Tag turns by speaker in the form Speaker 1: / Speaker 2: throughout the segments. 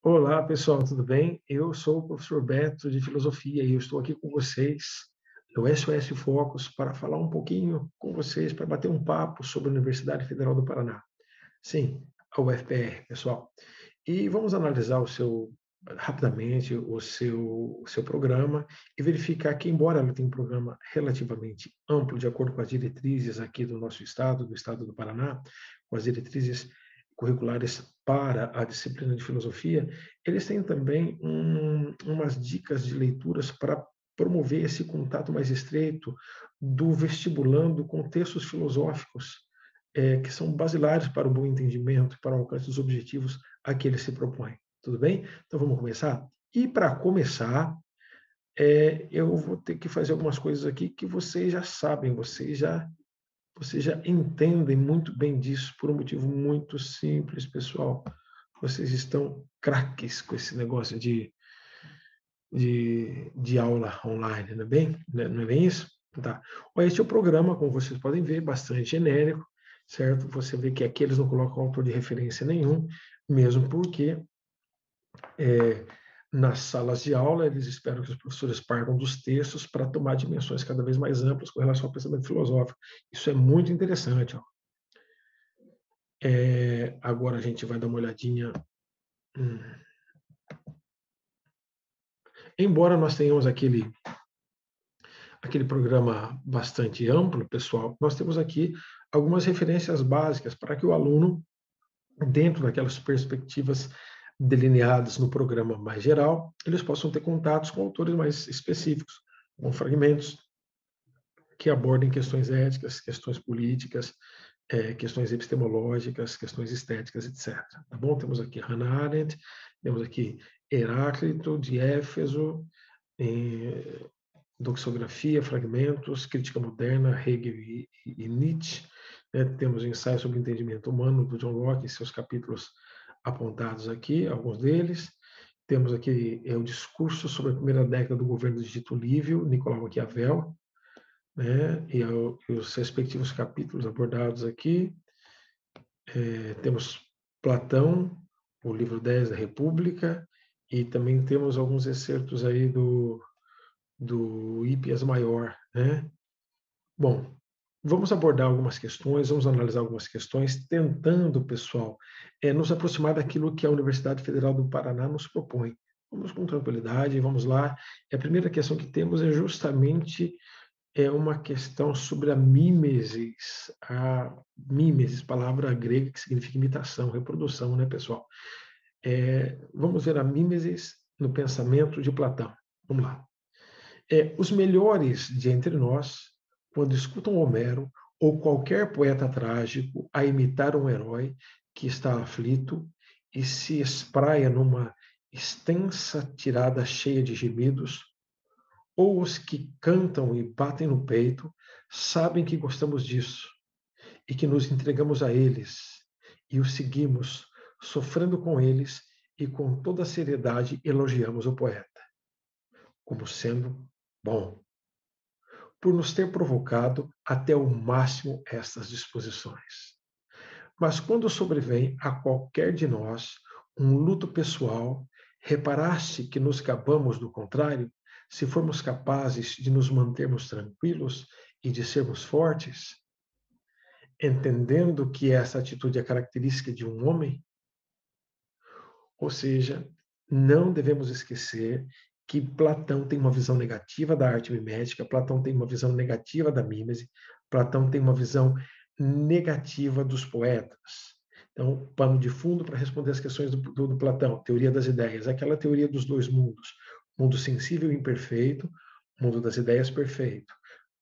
Speaker 1: Olá, pessoal, tudo bem? Eu sou o professor Beto de Filosofia e eu estou aqui com vocês no SOS Focus para falar um pouquinho com vocês, para bater um papo sobre a Universidade Federal do Paraná. Sim, a UFPR, pessoal. E vamos analisar rapidamente o seu programa e verificar que, embora ela tenha um programa relativamente amplo, de acordo com as diretrizes aqui do nosso estado, do estado do Paraná, com as diretrizes curriculares para a disciplina de filosofia, eles têm também umas dicas de leituras para promover esse contato mais estreito do vestibulando com textos filosóficos, que são basilares para o bom entendimento, para o alcance dos objetivos a que ele se propõe. Tudo bem? Então vamos começar? E para começar, eu vou ter que fazer algumas coisas aqui que vocês já sabem, vocês já entendem muito bem disso por um motivo muito simples, pessoal. Vocês estão craques com esse negócio de aula online, não é bem isso? Tá. Olha, este é o programa, como vocês podem ver, bastante genérico, certo? Você vê que aqui eles não colocam autor de referência nenhum, mesmo porque é, nas salas de aula, eles esperam que os professores partam dos textos para tomar dimensões cada vez mais amplas com relação ao pensamento filosófico. Isso é muito interessante. Ó. Agora a gente vai dar uma olhadinha. hum, Embora nós tenhamos aquele programa bastante amplo, pessoal, nós temos aqui algumas referências básicas para que o aluno, dentro daquelas perspectivas delineadas no programa mais geral, eles possam ter contatos com autores mais específicos, com fragmentos que abordem questões éticas, questões políticas, questões epistemológicas, questões estéticas, etc. Tá bom? Temos aqui Hannah Arendt, temos aqui Heráclito de Éfeso, eh, doxografia, fragmentos, crítica moderna, Hegel e Nietzsche. Né? Temos o ensaio sobre o entendimento humano do John Locke, seus capítulos apontados aqui, alguns deles. Temos aqui o discurso sobre a primeira década do governo de Tito Livio, Nicolau Maquiavel, né? E os respectivos capítulos abordados aqui. Temos Platão, o livro 10 da República, e também temos alguns excertos aí do Hípias Maior, né? Bom, vamos abordar algumas questões, vamos analisar algumas questões, tentando, pessoal, nos aproximar daquilo que a Universidade Federal do Paraná nos propõe. Vamos com tranquilidade, vamos lá. A primeira questão que temos é justamente uma questão sobre a mímesis. A mímesis, palavra grega que significa imitação, reprodução, né, pessoal? Vamos ver a mímesis no pensamento de Platão. Vamos lá. Os melhores de entre nós, quando escutam Homero ou qualquer poeta trágico a imitar um herói que está aflito e se espraia numa extensa tirada cheia de gemidos, ou os que cantam e batem no peito, sabem que gostamos disso e que nos entregamos a eles e os seguimos, sofrendo com eles e com toda a seriedade elogiamos o poeta como sendo bom, por nos ter provocado até o máximo estas disposições. Mas quando sobrevém a qualquer de nós um luto pessoal, reparaste que nos gabamos do contrário, se formos capazes de nos mantermos tranquilos e de sermos fortes, entendendo que essa atitude é característica de um homem, ou seja, não devemos esquecer que Platão tem uma visão negativa da arte mimética, Platão tem uma visão negativa da mímese, Platão tem uma visão negativa dos poetas. Então, pano de fundo para responder as questões do Platão, teoria das ideias, aquela teoria dos dois mundos, mundo sensível e imperfeito, mundo das ideias perfeito.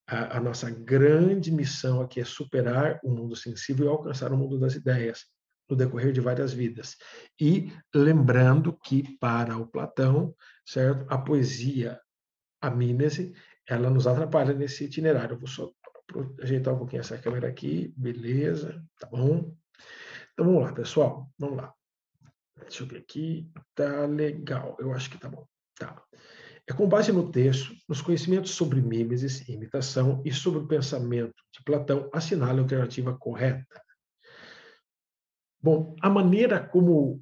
Speaker 1: A nossa grande missão aqui é superar o mundo sensível e alcançar o mundo das ideias no decorrer de várias vidas. E lembrando que, para o Platão, certo, a poesia, a mímese, ela nos atrapalha nesse itinerário. Eu vou só ajeitar um pouquinho essa câmera aqui, beleza, tá bom? Então vamos lá, pessoal, vamos lá. Deixa eu ver aqui, tá legal, eu acho que tá bom. Tá. Com base no texto, nos conhecimentos sobre mimesis e imitação e sobre o pensamento de Platão, assinale a alternativa correta. Bom, a maneira como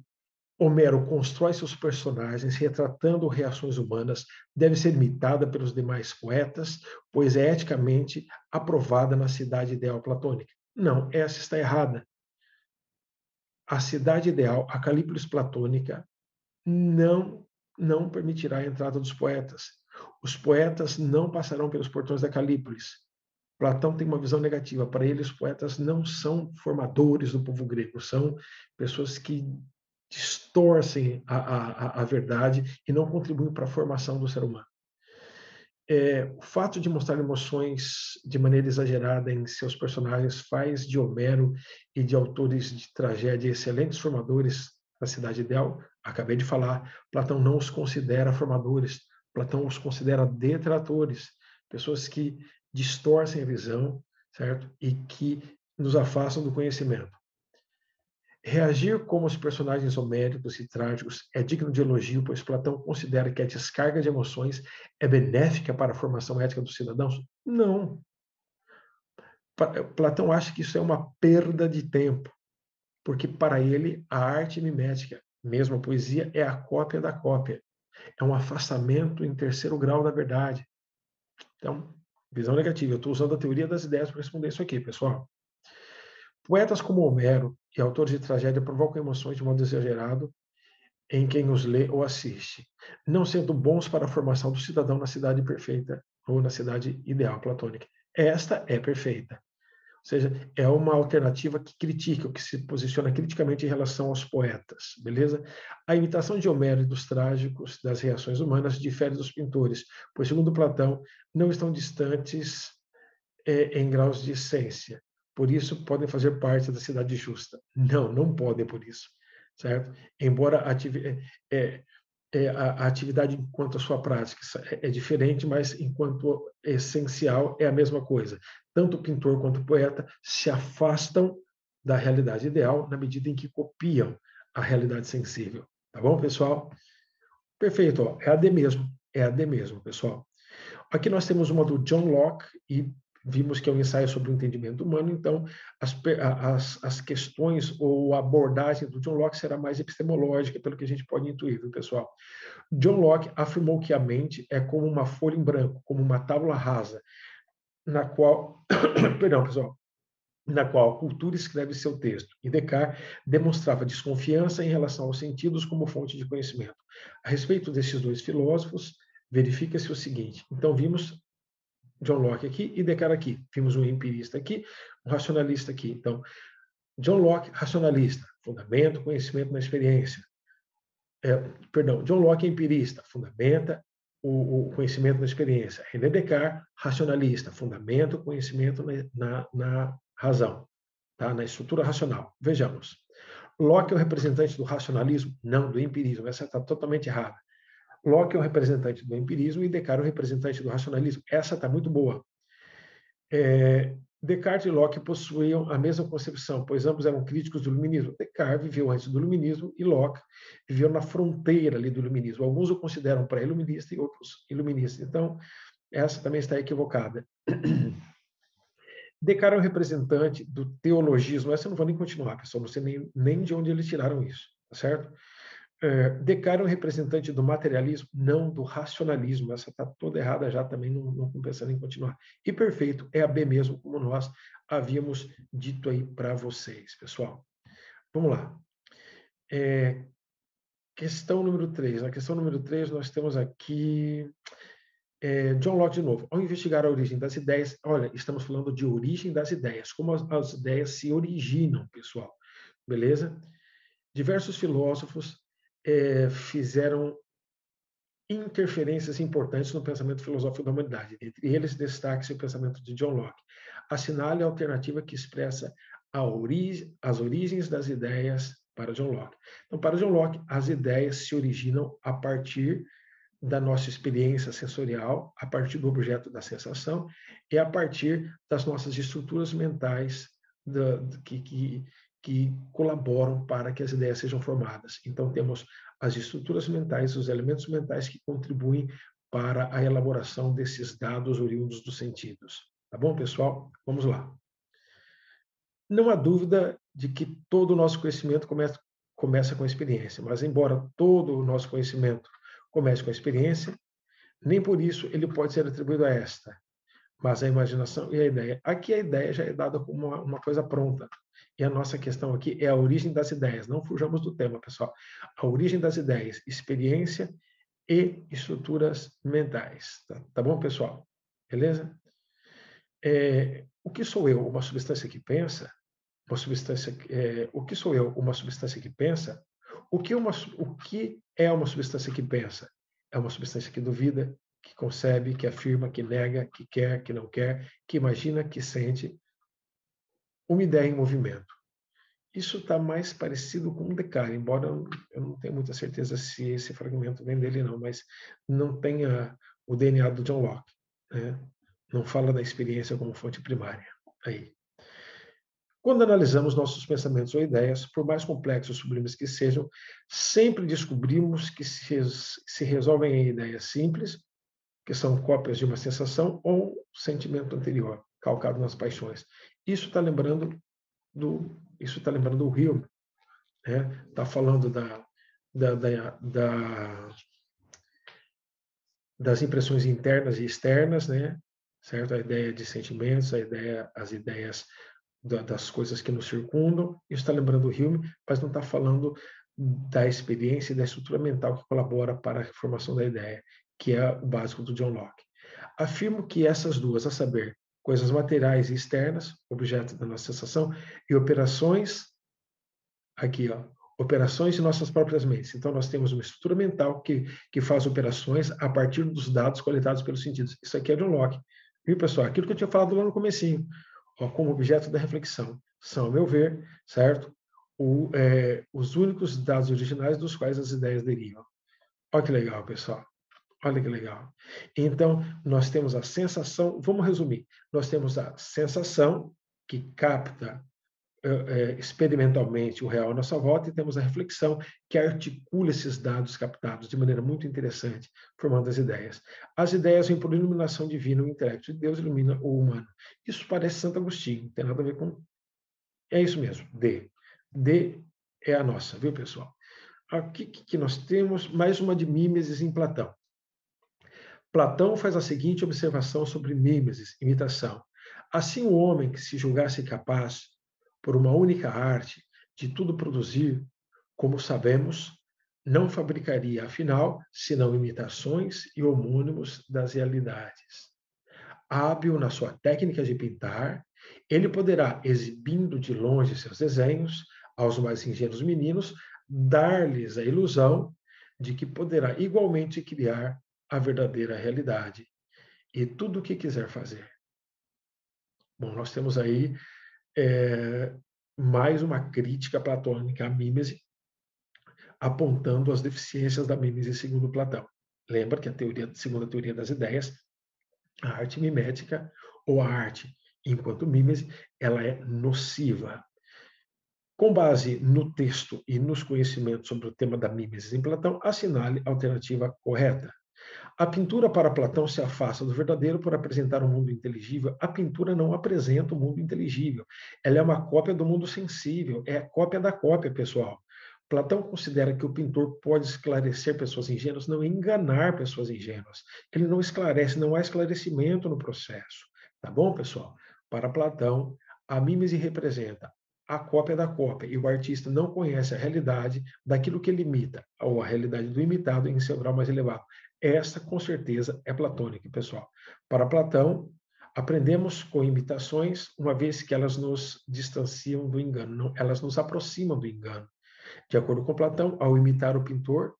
Speaker 1: Homero constrói seus personagens retratando reações humanas, deve ser imitada pelos demais poetas, pois é eticamente aprovada na cidade ideal platônica. Não, essa está errada. A cidade ideal, a Calípolis platônica, não não permitirá a entrada dos poetas. Os poetas não passarão pelos portões da Calípolis. Platão tem uma visão negativa. Para ele, os poetas não são formadores do povo grego, são pessoas que distorcem a verdade e não contribuem para a formação do ser humano. O fato de mostrar emoções de maneira exagerada em seus personagens faz de Homero e de autores de tragédia excelentes formadores da cidade ideal. Acabei de falar, Platão não os considera formadores, Platão os considera detratores, pessoas que distorcem a visão, certo? E que nos afastam do conhecimento. Reagir como os personagens homéricos e trágicos é digno de elogio, pois Platão considera que a descarga de emoções é benéfica para a formação ética dos cidadãos? Não. Platão acha que isso é uma perda de tempo, porque para ele a arte mimética, mesmo a poesia, é a cópia da cópia. É um afastamento em terceiro grau da verdade. Então, visão negativa. Eu estou usando a teoria das ideias para responder isso aqui, pessoal. Poetas como Homero e autores de tragédia provocam emoções de modo exagerado em quem os lê ou assiste, não sendo bons para a formação do cidadão na cidade perfeita ou na cidade ideal platônica. Esta é perfeita. Ou seja, é uma alternativa que critica, que se posiciona criticamente em relação aos poetas, beleza? A imitação de Homero e dos trágicos das reações humanas difere dos pintores, pois, segundo Platão, não estão distantes em graus de essência. Por isso, podem fazer parte da cidade justa. Não, não podem por isso, certo? Embora a atividade enquanto a sua prática é diferente, mas enquanto essencial é a mesma coisa. Tanto o pintor quanto o poeta se afastam da realidade ideal na medida em que copiam a realidade sensível. Tá bom, pessoal? Perfeito, ó, é a D mesmo, pessoal. Aqui nós temos uma do John Locke e vimos que é um ensaio sobre o entendimento humano, então as questões ou a abordagem do John Locke será mais epistemológica, pelo que a gente pode intuir, viu, pessoal? John Locke afirmou que a mente é como uma folha em branco, como uma tábua rasa, na qual, perdão, pessoal, na qual a cultura escreve seu texto. E Descartes demonstrava desconfiança em relação aos sentidos como fonte de conhecimento. A respeito desses dois filósofos, verifica-se o seguinte. Então, vimos John Locke aqui e Descartes aqui. Vimos um empirista aqui, um racionalista aqui. Então, John Locke, racionalista, fundamento, conhecimento na experiência. John Locke é empirista, fundamenta o conhecimento na experiência. René Descartes, racionalista, fundamenta o conhecimento na razão, tá? Na estrutura racional. Vejamos. Locke é o representante do racionalismo? Não, do empirismo. Essa está totalmente errada. Locke é o representante do empirismo e Descartes é o representante do racionalismo. Essa está muito boa. Descartes e Locke possuíam a mesma concepção, pois ambos eram críticos do iluminismo. Descartes viveu antes do iluminismo e Locke viveu na fronteira ali do iluminismo. Alguns o consideram pré-iluminista e outros iluminista. Então, essa também está equivocada. Descartes é o representante do teologismo. Essa eu não vou nem continuar, pessoal, não sei nem de onde eles tiraram isso, tá certo? Descartes é um representante do materialismo, não do racionalismo. Essa está toda errada já, também não compensa em continuar. E perfeito, é a B mesmo, como nós havíamos dito aí para vocês, pessoal. Vamos lá. Questão número 3. Na questão número 3, nós temos aqui John Locke de novo. Ao investigar a origem das ideias, olha, estamos falando de origem das ideias, como as ideias se originam, pessoal. Beleza? Diversos filósofos fizeram interferências importantes no pensamento filosófico da humanidade. Entre eles, destaque-se o pensamento de John Locke. Assinale a alternativa que expressa as origens das ideias para John Locke. Então, para John Locke, as ideias se originam a partir da nossa experiência sensorial, a partir do objeto da sensação e a partir das nossas estruturas mentais que colaboram para que as ideias sejam formadas. Então, temos as estruturas mentais, os elementos mentais que contribuem para a elaboração desses dados oriundos dos sentidos. Tá bom, pessoal? Vamos lá. Não há dúvida de que todo o nosso conhecimento começa com a experiência, mas embora todo o nosso conhecimento comece com a experiência, nem por isso ele pode ser atribuído a esta, mas a imaginação e a ideia. Aqui a ideia já é dada como uma coisa pronta. E a nossa questão aqui é a origem das ideias. Não fujamos do tema, pessoal. A origem das ideias, experiência e estruturas mentais. Tá bom, pessoal? Beleza? O que sou eu? Uma substância que pensa? Uma substância, o que sou eu? Uma substância que pensa? O que é uma substância que pensa? É uma substância que duvida, que concebe, que afirma, que nega, que quer, que não quer, que imagina, que sente. Uma ideia em movimento. Isso está mais parecido com um Descartes, embora eu não tenha muita certeza se esse fragmento vem dele, não, mas não tenha o DNA do John Locke. Né? Não fala da experiência como fonte primária. Aí. Quando analisamos nossos pensamentos ou ideias, por mais complexos ou sublimes que sejam, sempre descobrimos que se resolvem em ideias simples, que são cópias de uma sensação ou sentimento anterior, calcado nas paixões. Isso está lembrando do Hume, né? Está falando das impressões internas e externas, né? Certo? A ideia de sentimentos, as ideias das coisas que nos circundam. Isso está lembrando o Hume, mas não está falando da experiência e da estrutura mental que colabora para a formação da ideia, que é o básico do John Locke. Afirmo que essas duas, a saber, coisas materiais e externas, objeto da nossa sensação, e operações, aqui, ó, operações de nossas próprias mentes. Então, nós temos uma estrutura mental que faz operações a partir dos dados coletados pelos sentidos. Isso aqui é John Locke. Viu, pessoal? Aquilo que eu tinha falado lá no comecinho, ó, como objeto da reflexão. São, ao meu ver, certo? Os únicos dados originais dos quais as ideias derivam. Olha que legal, pessoal. Olha que legal. Então, nós temos a sensação, vamos resumir, nós temos a sensação que capta experimentalmente o real à nossa volta e temos a reflexão que articula esses dados captados de maneira muito interessante, formando as ideias. As ideias vêm por iluminação divina, o intelecto de Deus ilumina o humano. Isso parece Santo Agostinho, não tem nada a ver com... É isso mesmo, D. D é a nossa, viu, pessoal? Aqui que nós temos mais uma de mimesis em Platão. Platão faz a seguinte observação sobre mimesis, imitação. Assim, o homem que se julgasse capaz, por uma única arte, de tudo produzir, como sabemos, não fabricaria, afinal, senão imitações e homônimos das realidades. Hábil na sua técnica de pintar, ele poderá, exibindo de longe seus desenhos, aos mais ingênuos meninos, dar-lhes a ilusão de que poderá igualmente criar a verdadeira realidade e tudo o que quiser fazer. Bom, nós temos aí mais uma crítica platônica à mímese, apontando as deficiências da mímese segundo Platão. Lembra que segundo a teoria das ideias, a arte mimética ou a arte enquanto mímese, ela é nociva. Com base no texto e nos conhecimentos sobre o tema da mímese em Platão, assinale a alternativa correta. A pintura para Platão se afasta do verdadeiro por apresentar um mundo inteligível. A pintura não apresenta o um mundo inteligível. Ela é uma cópia do mundo sensível. É a cópia da cópia, pessoal. Platão considera que o pintor pode esclarecer pessoas ingênuas, não enganar pessoas ingênuas. Ele não esclarece, não há esclarecimento no processo. Tá bom, pessoal? Para Platão, a mímese representa a cópia da cópia, e o artista não conhece a realidade daquilo que ele imita, ou a realidade do imitado em seu grau mais elevado. Essa, com certeza, é platônica, pessoal. Para Platão, aprendemos com imitações, uma vez que elas nos distanciam do engano, não, elas nos aproximam do engano. De acordo com Platão, ao imitar, o pintor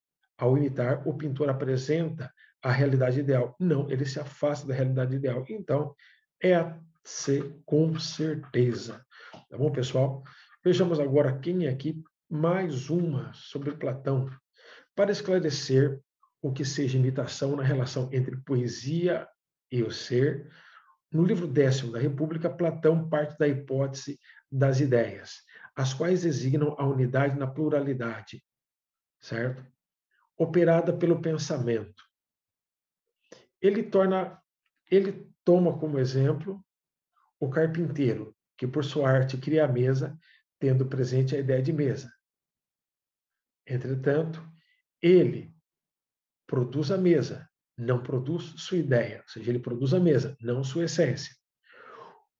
Speaker 1: apresenta a realidade ideal. Não, ele se afasta da realidade ideal. Então, é a C, com certeza. Tá bom, pessoal? Vejamos agora quem é aqui, mais uma sobre Platão, para esclarecer o que seja imitação na relação entre poesia e o ser. No livro 10º da República, Platão parte da hipótese das ideias, as quais designam a unidade na pluralidade, certo? Operada pelo pensamento. Ele toma como exemplo o carpinteiro, que por sua arte cria a mesa, tendo presente a ideia de mesa. Entretanto, ele produz a mesa, não produz sua ideia, ou seja, ele produz a mesa, não sua essência.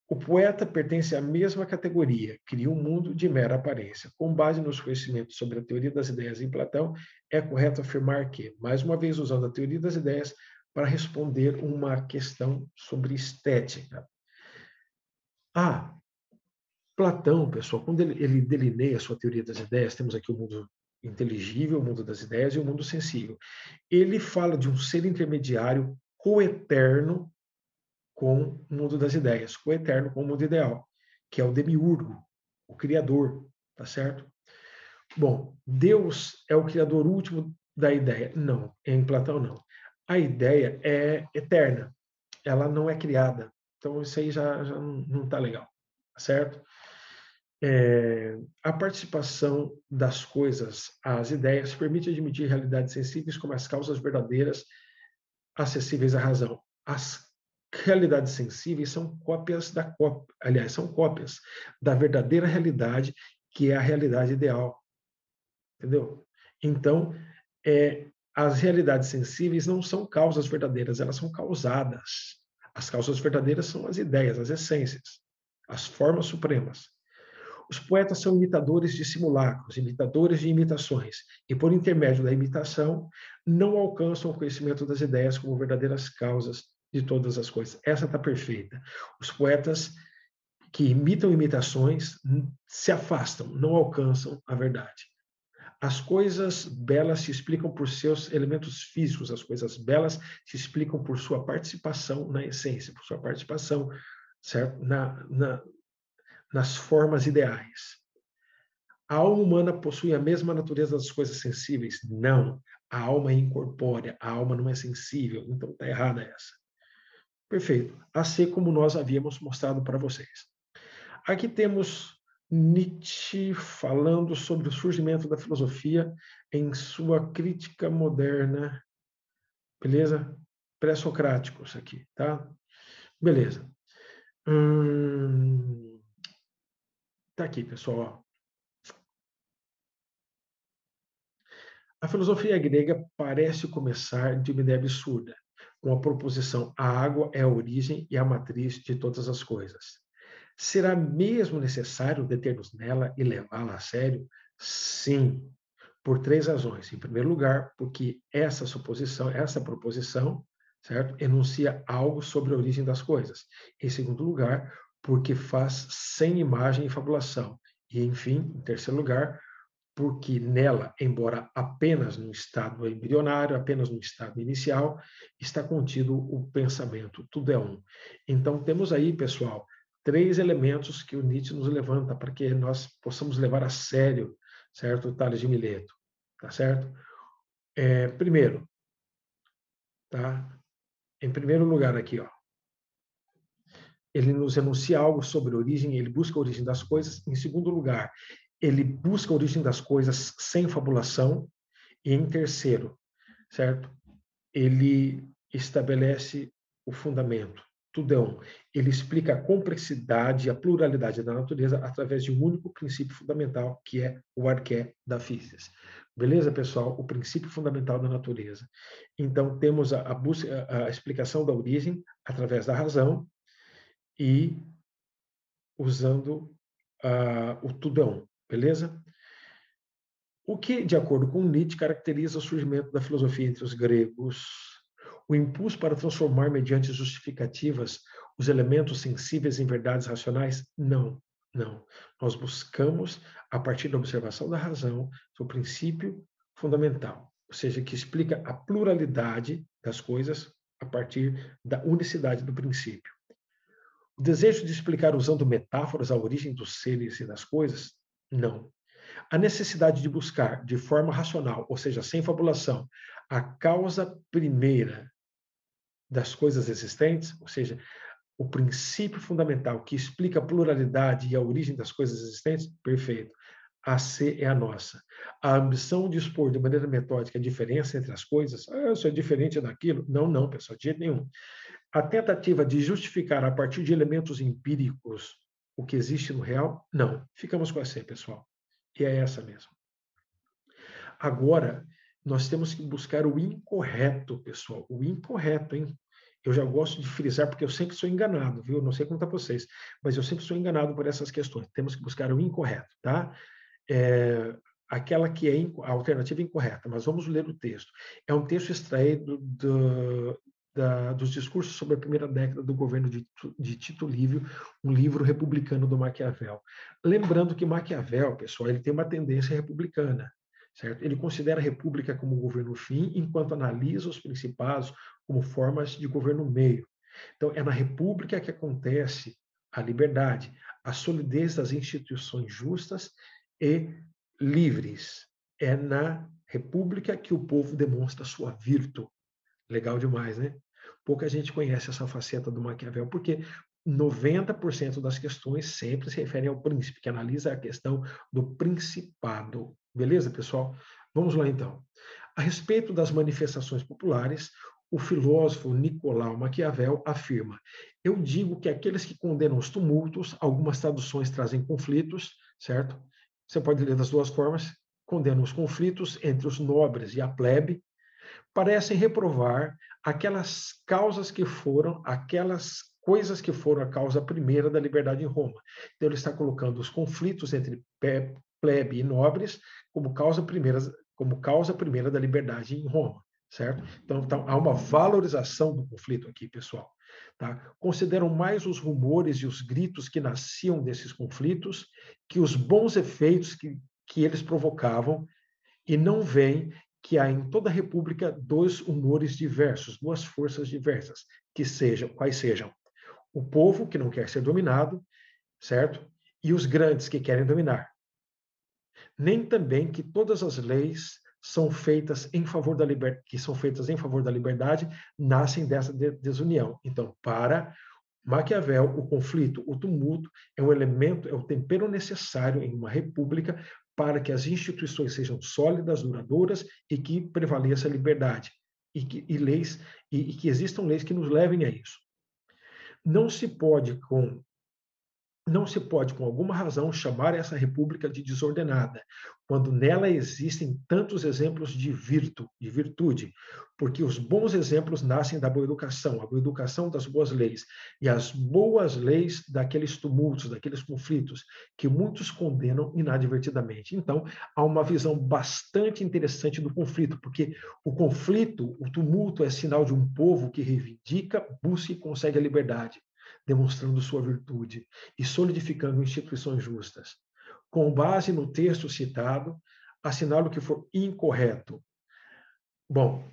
Speaker 1: O poeta pertence à mesma categoria, cria um mundo de mera aparência. Com base nos conhecimentos sobre a teoria das ideias em Platão, é correto afirmar que, mais uma vez usando a teoria das ideias para responder uma questão sobre estética. Platão, pessoal, quando ele delineia a sua teoria das ideias, temos aqui o mundo inteligível, o mundo das ideias e o mundo sensível. Ele fala de um ser intermediário coeterno com o mundo das ideias, coeterno com o mundo ideal, que é o demiurgo, o criador, tá certo? Bom, Deus é o criador último da ideia. Não, em Platão não. A ideia é eterna, ela não é criada. Então isso aí já não está legal, tá certo? A participação das coisas às ideias permite admitir realidades sensíveis como as causas verdadeiras acessíveis à razão. As realidades sensíveis são cópias aliás, são cópias da verdadeira realidade, que é a realidade ideal, entendeu? Então, as realidades sensíveis não são causas verdadeiras, elas são causadas. As causas verdadeiras são as ideias, as essências, as formas supremas. Os poetas são imitadores de simulacros, imitadores de imitações, e por intermédio da imitação, não alcançam o conhecimento das ideias como verdadeiras causas de todas as coisas. Essa está perfeita. Os poetas que imitam imitações se afastam, não alcançam a verdade. As coisas belas se explicam por seus elementos físicos, as coisas belas se explicam por sua participação na essência, por sua participação, certo? Nas formas ideais. A alma humana possui a mesma natureza das coisas sensíveis? Não. A alma é incorpórea, a alma não é sensível, então está errada essa. Perfeito. Assim como nós havíamos mostrado para vocês. Aqui temos Nietzsche falando sobre o surgimento da filosofia em sua crítica moderna, beleza? Pré-socráticos aqui, tá? Beleza. Tá aqui, pessoal. A filosofia grega parece começar de uma ideia absurda, com a proposição: a água é a origem e a matriz de todas as coisas. Será mesmo necessário deter-nos nela e levá-la a sério? Sim, por três razões. Em primeiro lugar, porque essa proposição, certo, enuncia algo sobre a origem das coisas. Em segundo lugar, porque faz sem imagem e fabulação. E, enfim, em terceiro lugar, porque nela, embora apenas no estado embrionário, apenas no estado inicial, está contido o pensamento, tudo é um. Então, temos aí, pessoal, três elementos que o Nietzsche nos levanta para que nós possamos levar a sério, certo, o Tales de Mileto, tá certo? Primeiro, tá? Em primeiro lugar aqui, ó, ele nos enuncia algo sobre a origem, ele busca a origem das coisas. Em segundo lugar, ele busca a origem das coisas sem fabulação. E em terceiro, certo? Ele estabelece o fundamento, tudo é um. Ele explica a complexidade e a pluralidade da natureza através de um único princípio fundamental, que é o arqué da physis. Beleza, pessoal? O princípio fundamental da natureza. Então, temos a explicação da origem através da razão e usando o tudo é um. Beleza? O que, de acordo com Nietzsche, caracteriza o surgimento da filosofia entre os gregos? O impulso para transformar, mediante justificativas, os elementos sensíveis em verdades racionais? Não, não. Nós buscamos, a partir da observação da razão, o princípio fundamental, ou seja, que explica a pluralidade das coisas a partir da unicidade do princípio. O desejo de explicar usando metáforas a origem dos seres e das coisas? Não. A necessidade de buscar, de forma racional, ou seja, sem fabulação, a causa primeira das coisas existentes, ou seja, o princípio fundamental que explica a pluralidade e a origem das coisas existentes, perfeito. A C é a nossa. A ambição de expor de maneira metódica a diferença entre as coisas, isso é diferente daquilo? Não, não, pessoal, de jeito nenhum. A tentativa de justificar a partir de elementos empíricos o que existe no real? Não. Ficamos com a C, pessoal. E é essa mesmo. Agora, nós temos que buscar o incorreto, pessoal, o incorreto, hein? Eu já gosto de frisar, porque eu sempre sou enganado, viu? Não sei contar para vocês, mas eu sempre sou enganado por essas questões. Temos que buscar o incorreto, tá? É, aquela que é a alternativa incorreta, mas vamos ler o texto. É um texto extraído dos discursos sobre a primeira década do governo de Tito Livio, um livro republicano do Maquiavel. Lembrando que Maquiavel, pessoal, ele tem uma tendência republicana, certo? Ele considera a república como governo fim, enquanto analisa os principados como formas de governo meio. Então, é na república que acontece a liberdade, a solidez das instituições justas e livres. É na república que o povo demonstra sua virtude. Legal demais, né? Pouca gente conhece essa faceta do Maquiavel, porque 90% das questões sempre se referem ao príncipe, que analisa a questão do principado. Beleza, pessoal? Vamos lá, então. A respeito das manifestações populares, o filósofo Nicolau Maquiavel afirma: eu digo que aqueles que condenam os tumultos, algumas traduções trazem conflitos, certo? Você pode ler das duas formas, condenam os conflitos entre os nobres e a plebe, parecem reprovar aquelas coisas que foram a causa primeira da liberdade em Roma. Então, ele está colocando os conflitos entre plebe e nobres como causa primeira da liberdade em Roma, certo? Então há uma valorização do conflito aqui, pessoal. Tá? Consideram mais os rumores e os gritos que nasciam desses conflitos que os bons efeitos que eles provocavam, e não veem que há em toda a República dois humores diversos, duas forças diversas, quais sejam o povo que não quer ser dominado, certo? E os grandes que querem dominar. Nem também que todas as leis são feitas em favor da liberdade, nascem dessa desunião. Então, para Maquiavel, o conflito, o tumulto é um elemento, é o tempero necessário em uma república para que as instituições sejam sólidas, duradouras e que prevaleça a liberdade e que existam leis que nos levem a isso. Não se pode não se pode, com alguma razão, chamar essa república de desordenada, quando nela existem tantos exemplos de virtude, porque os bons exemplos nascem da boa educação, a boa educação das boas leis, e as boas leis daqueles tumultos, daqueles conflitos, que muitos condenam inadvertidamente. Então, há uma visão bastante interessante do conflito, porque o conflito, o tumulto, é sinal de um povo que reivindica, busca e consegue a liberdade, demonstrando sua virtude e solidificando instituições justas. Com base no texto citado, assinalo o que for incorreto. Bom,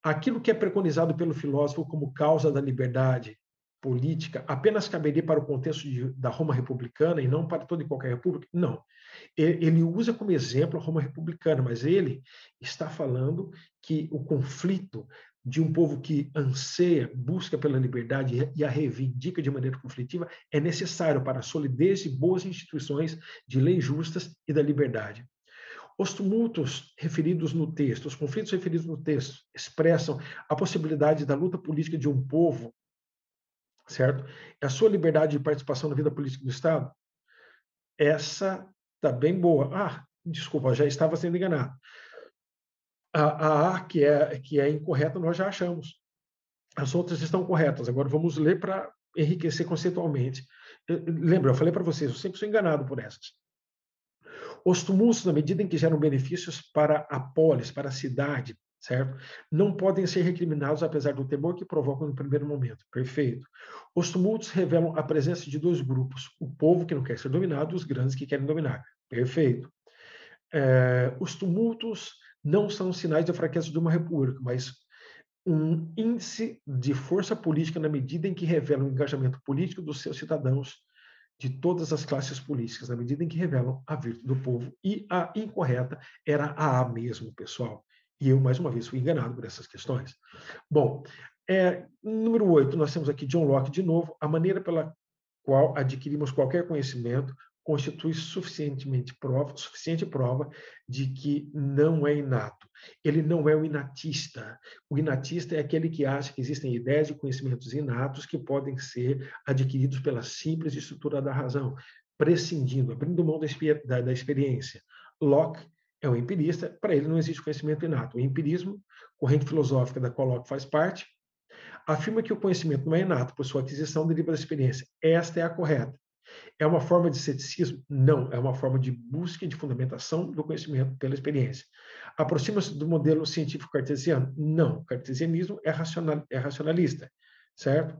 Speaker 1: aquilo que é preconizado pelo filósofo como causa da liberdade política apenas caberia para o contexto da Roma republicana e não para toda e qualquer república? Não. Ele usa como exemplo a Roma republicana, mas ele está falando que o conflito de um povo que anseia, busca pela liberdade e a reivindica de maneira conflitiva é necessário para a solidez de boas instituições de leis justas e da liberdade. Os tumultos referidos no texto, os conflitos referidos no texto, expressam a possibilidade da luta política de um povo, certo? A sua liberdade de participação na vida política do Estado, essa está bem boa. Desculpa, já estava sendo enganado. A que é incorreta, nós já achamos. As outras estão corretas. Agora vamos ler para enriquecer conceitualmente. Lembra, eu falei para vocês, eu sempre sou enganado por essas. Os tumultos, na medida em que geram benefícios para a polis, para a cidade, certo? Não podem ser recriminados apesar do temor que provocam no primeiro momento. Perfeito. Os tumultos revelam a presença de dois grupos: o povo que não quer ser dominado e os grandes que querem dominar. Perfeito. Os tumultos não são sinais de fraqueza de uma república, mas um índice de força política na medida em que revelam o engajamento político dos seus cidadãos de todas as classes políticas, na medida em que revelam a virtude do povo. E a incorreta era a mesmo, pessoal. E eu, mais uma vez, fui enganado por essas questões. Bom, número 8, nós temos aqui John Locke de novo. A maneira pela qual adquirimos qualquer conhecimento constitui suficiente prova de que não é inato. Ele não é o inatista. O inatista é aquele que acha que existem ideias e conhecimentos inatos que podem ser adquiridos pela simples estrutura da razão, prescindindo, abrindo mão da experiência. Locke é um empirista, para ele não existe conhecimento inato. O empirismo, corrente filosófica da qual Locke faz parte, afirma que o conhecimento não é inato, por sua aquisição deriva da experiência. Esta é a correta. É uma forma de ceticismo? Não, é uma forma de busca e de fundamentação do conhecimento pela experiência. Aproxima-se do modelo científico cartesiano? Não, o cartesianismo é racionalista, certo?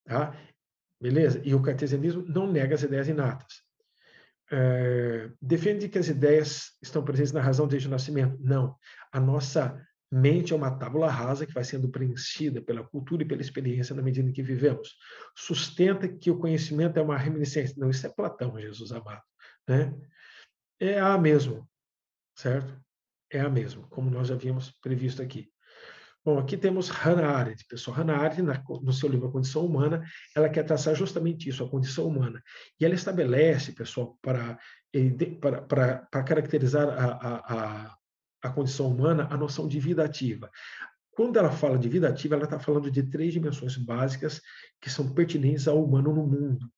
Speaker 1: Tá? Beleza? E o cartesianismo não nega as ideias inatas. Defende que as ideias estão presentes na razão desde o nascimento? Não. A nossa mente é uma tábula rasa que vai sendo preenchida pela cultura e pela experiência na medida em que vivemos. Sustenta que o conhecimento é uma reminiscência. Não, isso é Platão, Jesus amado. Né? É a mesmo, certo? É a mesmo, como nós já havíamos previsto aqui. Bom, aqui temos Hannah Arendt, pessoal. Hannah Arendt, no seu livro A Condição Humana, ela quer traçar justamente isso, a condição humana. E ela estabelece, pessoal, para caracterizar a condição humana, a noção de vida ativa. Quando ela fala de vida ativa, ela está falando de 3 dimensões básicas que são pertinentes ao humano no mundo,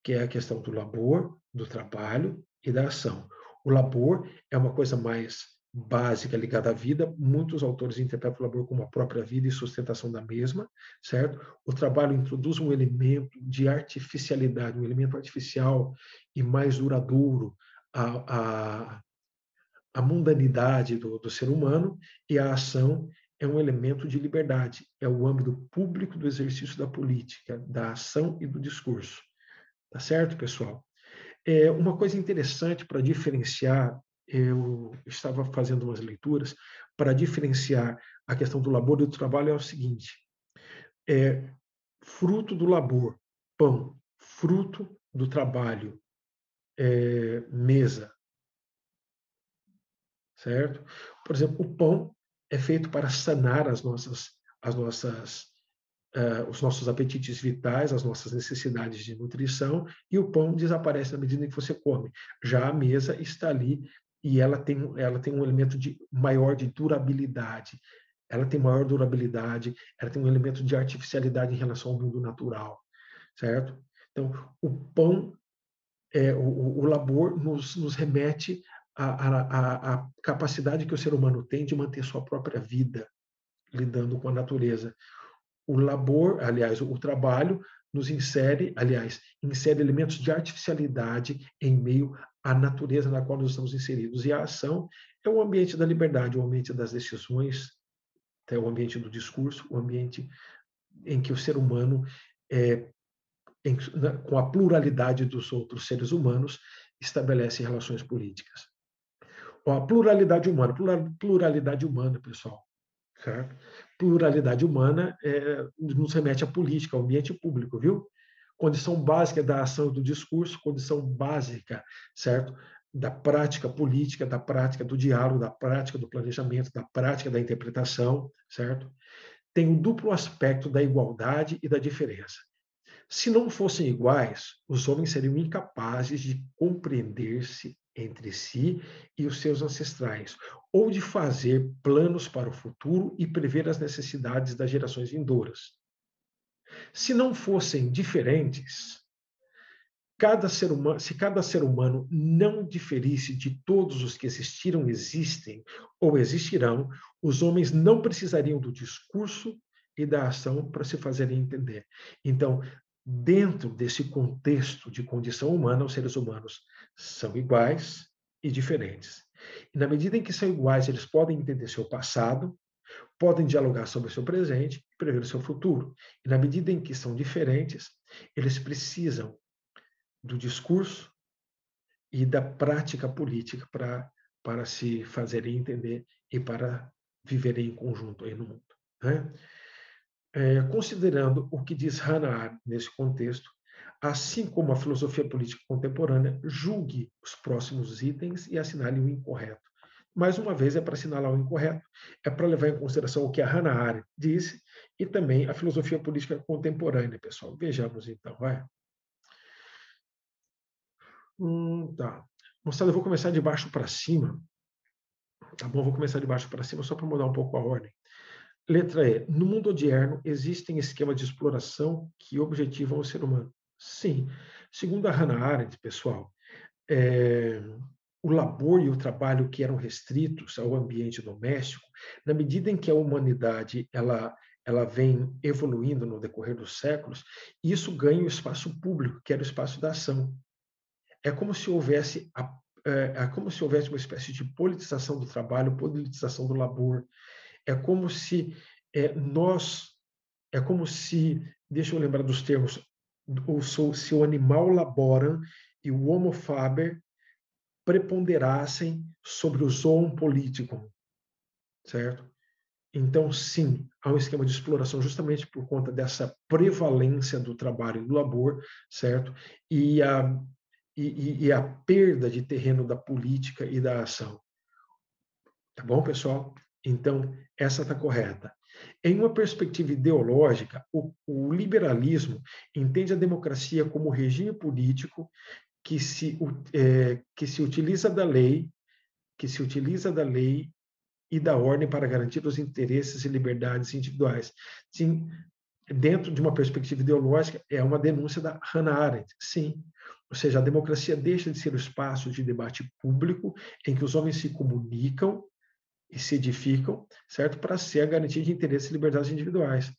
Speaker 1: que é a questão do labor, do trabalho e da ação. O labor é uma coisa mais básica ligada à vida. Muitos autores interpretam o labor como a própria vida e sustentação da mesma, certo? O trabalho introduz um elemento de artificialidade, um elemento artificial e mais duradouro à mundanidade do ser humano, e a ação é um elemento de liberdade, é o âmbito público do exercício da política, da ação e do discurso. Tá certo, pessoal? Uma coisa interessante para diferenciar, eu estava fazendo umas leituras, para diferenciar a questão do labor e do trabalho é o seguinte: fruto do labor, pão, fruto do trabalho, mesa, certo? Por exemplo, o pão é feito para sanar as nossas os nossos apetites vitais, as nossas necessidades de nutrição, e o pão desaparece na medida em que você come. Já a mesa está ali e ela tem um elemento maior de durabilidade. Ela tem maior durabilidade, ela tem um elemento de artificialidade em relação ao mundo natural, certo? Então, o pão, o labor nos remete à capacidade que o ser humano tem de manter sua própria vida, lidando com a natureza. O labor, aliás, o trabalho nos insere elementos de artificialidade em meio à natureza na qual nós estamos inseridos. E a ação é o ambiente da liberdade, o ambiente das decisões, é o ambiente do discurso, o ambiente em que o ser humano, com a pluralidade dos outros seres humanos, estabelece relações políticas. A pluralidade humana, pessoal, certo? Pluralidade humana nos remete à política, ao ambiente público, viu? Condição básica da ação e do discurso, condição básica, certo? Da prática política, da prática do diálogo, da prática do planejamento, da prática da interpretação, certo? Tem o duplo aspecto da igualdade e da diferença. Se não fossem iguais, os homens seriam incapazes de compreender-se entre si e os seus ancestrais, ou de fazer planos para o futuro e prever as necessidades das gerações vindouras. Se não fossem diferentes, se cada ser humano não diferisse de todos os que existiram, existem ou existirão, os homens não precisariam do discurso e da ação para se fazerem entender. Então, dentro desse contexto de condição humana, os seres humanos são iguais e diferentes. E na medida em que são iguais, eles podem entender seu passado, podem dialogar sobre o seu presente e prever o seu futuro. E na medida em que são diferentes, eles precisam do discurso e da prática política para se fazerem entender e para viverem em conjunto aí no mundo. Né? Considerando o que diz Hannah Arendt nesse contexto, assim como a filosofia política contemporânea, julgue os próximos itens e assinale o incorreto. Mais uma vez, é para assinalar o incorreto, é para levar em consideração o que a Hannah Arendt disse e também a filosofia política contemporânea, pessoal. Vejamos então, vai. Tá. Moçada, eu vou começar de baixo para cima. Tá bom? Vou começar de baixo para cima só para mudar um pouco a ordem. Letra E. No mundo odierno, existem esquemas de exploração que objetivam o ser humano? Sim. Segundo a Hannah Arendt, pessoal, o labor e o trabalho que eram restritos ao ambiente doméstico, na medida em que a humanidade ela vem evoluindo no decorrer dos séculos, isso ganha o espaço público, que era o espaço da ação. É como se houvesse é como se houvesse uma espécie de politização do trabalho, politização do labor. É como se nós, é como se, deixa eu lembrar dos termos, se o animal laboram e o homo faber preponderassem sobre o zoon politicum, certo? Então, sim, há um esquema de exploração justamente por conta dessa prevalência do trabalho e do labor, certo? E a perda de terreno da política e da ação. Tá bom, pessoal? Então, essa está correta. Em uma perspectiva ideológica, o liberalismo entende a democracia como regime político que se utiliza da lei, que se utiliza da lei e da ordem para garantir os interesses e liberdades individuais. Sim, dentro de uma perspectiva ideológica, é uma denúncia da Hannah Arendt, sim. Ou seja, a democracia deixa de ser o espaço de debate público em que os homens se comunicam e se edificam, certo? Para ser a garantia de interesses e liberdades individuais.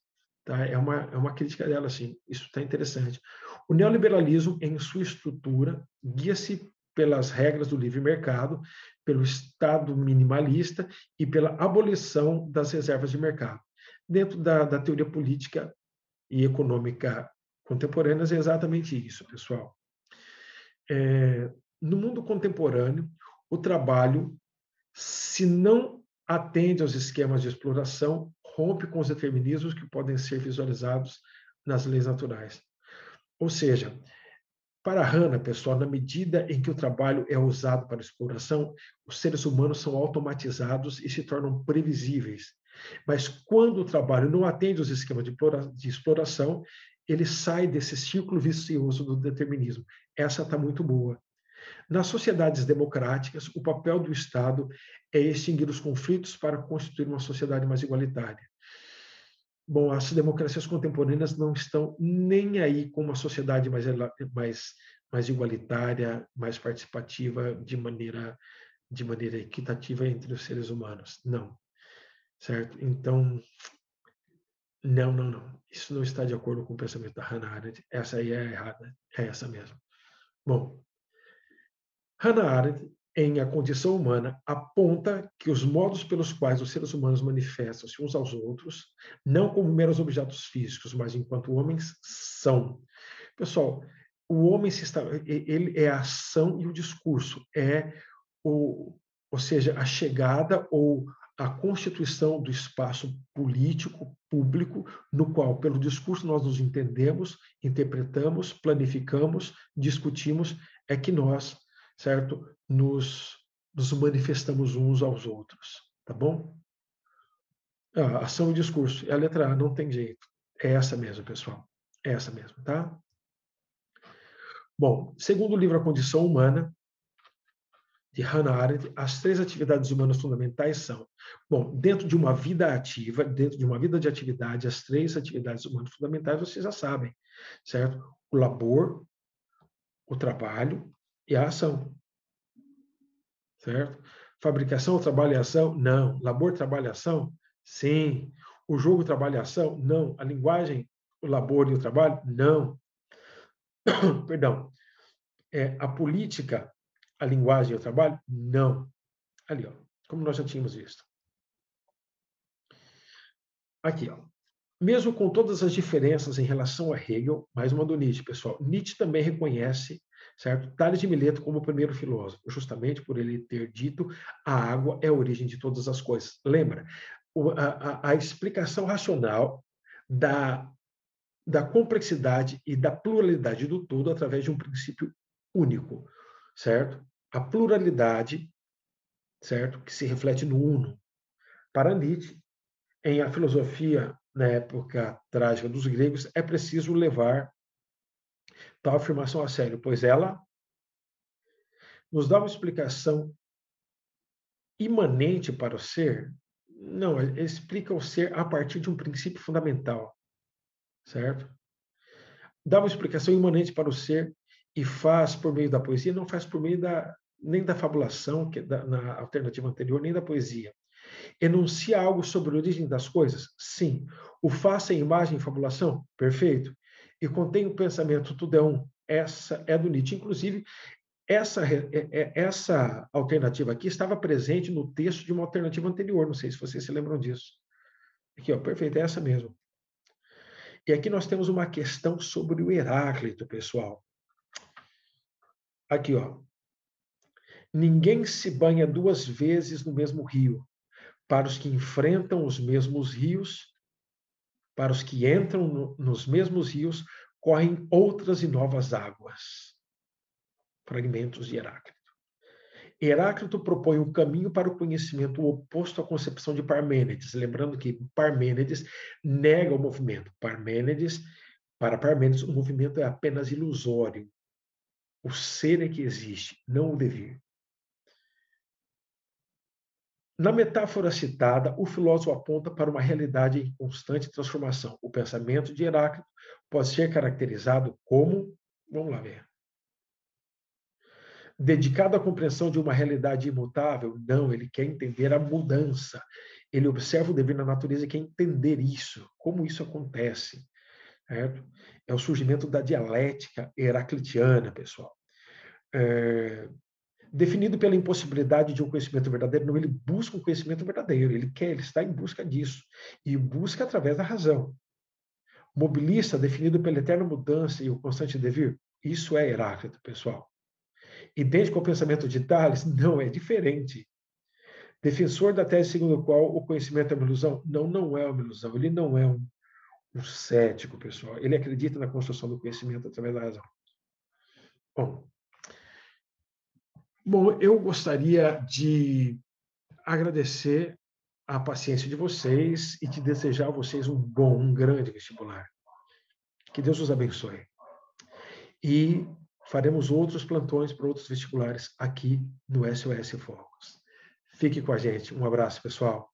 Speaker 1: Tá? É uma crítica dela, assim. Isso está interessante. O neoliberalismo, em sua estrutura, guia-se pelas regras do livre mercado, pelo Estado minimalista e pela abolição das reservas de mercado. Dentro da teoria política e econômica contemporâneas é exatamente isso, pessoal. No mundo contemporâneo, o trabalho, se não atende aos esquemas de exploração, rompe com os determinismos que podem ser visualizados nas leis naturais. Ou seja, para Hannah, pessoal, na medida em que o trabalho é usado para exploração, os seres humanos são automatizados e se tornam previsíveis. Mas quando o trabalho não atende aos esquemas de exploração, ele sai desse círculo vicioso do determinismo. Essa está muito boa. Nas sociedades democráticas, o papel do Estado é extinguir os conflitos para constituir uma sociedade mais igualitária. Bom, as democracias contemporâneas não estão nem aí com uma sociedade mais igualitária, mais participativa, de maneira equitativa entre os seres humanos. Não, certo? Então, não, não, não. Isso não está de acordo com o pensamento da Hannah Arendt. Essa aí é errada. É essa mesmo. Bom, Hannah Arendt, em A Condição Humana, aponta que os modos pelos quais os seres humanos manifestam-se uns aos outros, não como meros objetos físicos, mas enquanto homens são. Pessoal, o homem ele é a ação e o discurso, ou seja, a chegada ou a constituição do espaço político, público, no qual, pelo discurso, nós nos entendemos, interpretamos, planificamos, discutimos, é que nós, certo, nos manifestamos uns aos outros, tá bom? Ação e discurso, é a letra A, não tem jeito. É essa mesmo, pessoal. É essa mesmo, tá? Bom, segundo o livro A Condição Humana, de Hannah Arendt, as 3 atividades humanas fundamentais são, bom, dentro de uma vida ativa, dentro de uma vida de atividade, as 3 atividades humanas fundamentais vocês já sabem, certo? O labor, o trabalho e a ação, certo? Fabricação, trabalho e ação? Não. Labor, trabalho e ação? Sim. O jogo, trabalho e ação? Não. A linguagem, o labor e o trabalho? Não. Perdão. A política, a linguagem e o trabalho? Não. Ali, ó, como nós já tínhamos visto. Aqui, ó. Mesmo com todas as diferenças em relação a Hegel, mais uma do Nietzsche, pessoal, Nietzsche também reconhece, certo, Tales de Mileto como o primeiro filósofo, justamente por ele ter dito a água é a origem de todas as coisas. Lembra? A explicação racional da complexidade e da pluralidade do todo através de um princípio único, certo? A pluralidade, certo, que se reflete no uno. Para Nietzsche, em A Filosofia na época trágica dos gregos, é preciso levar tal afirmação a sério, pois ela nos dá uma explicação imanente para o ser. Não, ele explica o ser a partir de um princípio fundamental, certo? Dá uma explicação imanente para o ser e faz por meio da poesia, não faz por meio nem da fabulação, que na alternativa anterior, nem da poesia. Enuncia algo sobre a origem das coisas? Sim. O faça em imagem e fabulação? Perfeito. E contém o pensamento tudo é um? Essa é do Nietzsche. Inclusive, essa alternativa aqui estava presente no texto de uma alternativa anterior, não sei se vocês se lembram disso. Aqui, ó, perfeito, é essa mesmo. E aqui nós temos uma questão sobre o Heráclito, pessoal. Aqui, ó. Ninguém se banha duas vezes no mesmo rio. Para os que enfrentam os mesmos rios, para os que entram nos mesmos rios, correm outras e novas águas. Fragmentos de Heráclito. Heráclito propõe um caminho para o conhecimento oposto à concepção de Parmênides, lembrando que Parmênides nega o movimento. Para Parmênides, o movimento é apenas ilusório. O ser é que existe, não o devir. Na metáfora citada, o filósofo aponta para uma realidade em constante transformação. O pensamento de Heráclito pode ser caracterizado como, vamos lá ver, dedicado à compreensão de uma realidade imutável? Não, ele quer entender a mudança. Ele observa o dever na natureza e quer entender isso, como isso acontece. Certo? É o surgimento da dialética heraclitiana, pessoal. Definido pela impossibilidade de um conhecimento verdadeiro, não, ele busca um conhecimento verdadeiro, ele está em busca disso, e busca através da razão. Mobilista, definido pela eterna mudança e o constante devir, isso é Heráclito, pessoal. Idêntico ao pensamento de Tales? Não, é diferente. Defensor da tese segundo a qual o conhecimento é uma ilusão? Não, não é uma ilusão, ele não é um cético, pessoal, ele acredita na construção do conhecimento através da razão. Bom, eu gostaria de agradecer a paciência de vocês e de desejar a vocês um grande vestibular. Que Deus os abençoe. E faremos outros plantões para outros vestibulares aqui no SOS Focus. Fique com a gente. Um abraço, pessoal.